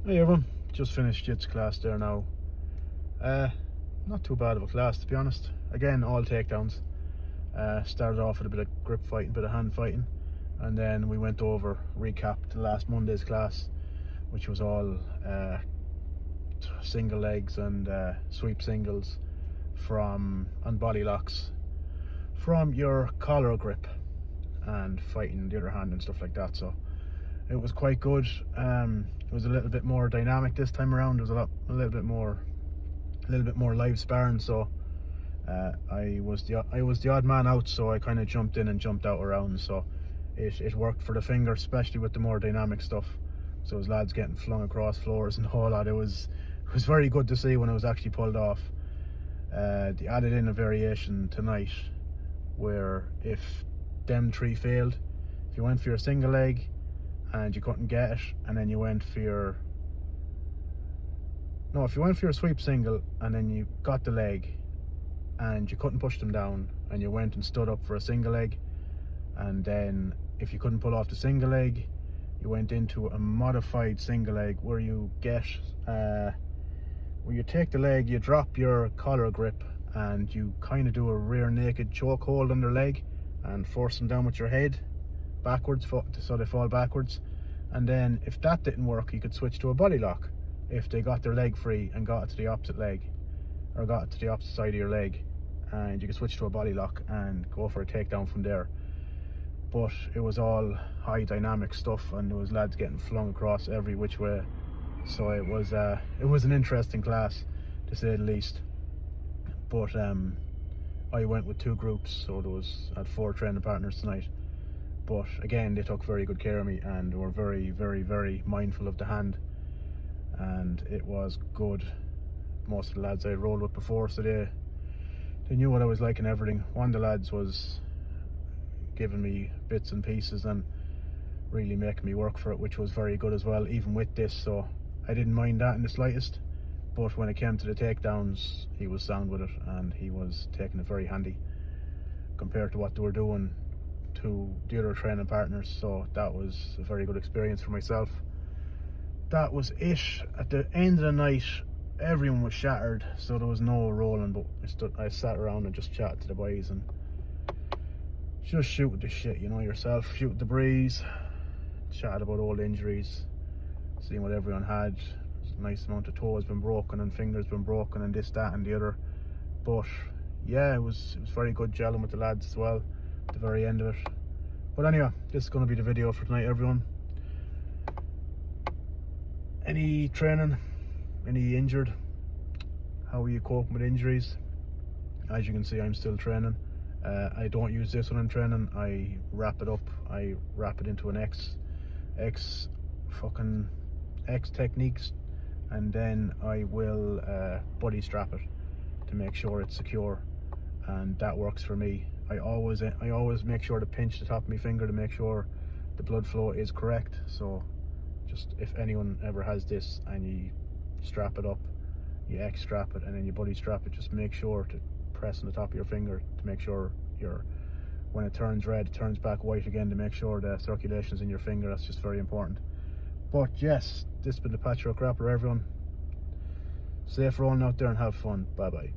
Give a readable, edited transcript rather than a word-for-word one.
Hey everyone, just finished jits class there now. Not too bad of a class, to be honest. Again, all takedowns. Started off with a bit of grip fighting, a bit of hand fighting, and then we went over, recapped the last Monday's class, which was all single legs and sweep singles and body locks from your collar grip and fighting the other hand and stuff like that. So it was quite good. It was a little bit more dynamic this time around. There was a little bit more live sparring. So I was the odd man out, so I kind of jumped in and jumped out around. So it worked for the finger, especially with the more dynamic stuff. So it was lads getting flung across floors and the whole lot. It was very good to see when it was actually pulled off. They added in a variation tonight where if them three failed, if you went for your single leg and you couldn't get it, and then you went for your if you went for your sweep single and then you got the leg and you couldn't push them down, and you went and stood up for a single leg, and then if you couldn't pull off the single leg, you went into a modified single leg where you get where you take the leg, you drop your collar grip, and you kind of do a rear naked choke hold on their leg and force them down with your head backwards so they fall backwards. And then if that didn't work, you could switch to a body lock if they got their leg free and got it to the opposite leg, or got it to the opposite side of your leg, and you could switch to a body lock and go for a takedown from there. But it was all high dynamic stuff, and there was lads getting flung across every which way. So it was an interesting class, to say the least. But I went with two groups, so I had 4 training partners tonight. But again, they took very good care of me and were very, very, very mindful of the hand, and it was good. Most of the lads I rolled with before, so they knew what I was like and everything. One of the lads was giving me bits and pieces and really making me work for it, which was very good as well, even with this. So I didn't mind that in the slightest. But when it came to the takedowns, he was sound with it, and he was taking it very handy compared to what they were doing to the other training partners. So that was a very good experience for myself. That was it. At the end of the night, everyone was shattered, so there was no rolling, but I sat around and just chatted to the boys and just shoot the shit, you know yourself, shoot the breeze, chatted about old injuries, seeing what everyone had. A nice amount of toes been broken and fingers been broken and this, that and the other. But yeah, it was very good gelling with the lads as well at the very end of it. But anyway, this is going to be the video for tonight, everyone. Any training, any injured, how are you coping with injuries? As you can see, I'm still training. I don't use this when I'm training. I wrap it up, I wrap it into an X techniques, and then I will buddy strap it to make sure it's secure, and that works for me. I always make sure to pinch the top of my finger to make sure the blood flow is correct. So just if anyone ever has this and you strap it up, you X strap it and then you buddy strap it, just make sure to press on the top of your finger to make sure when it turns red, it turns back white again, to make sure the circulation is in your finger. That's just very important. But yes, this has been the Patchwork Grappler, everyone. Safe rolling out there and have fun. Bye bye.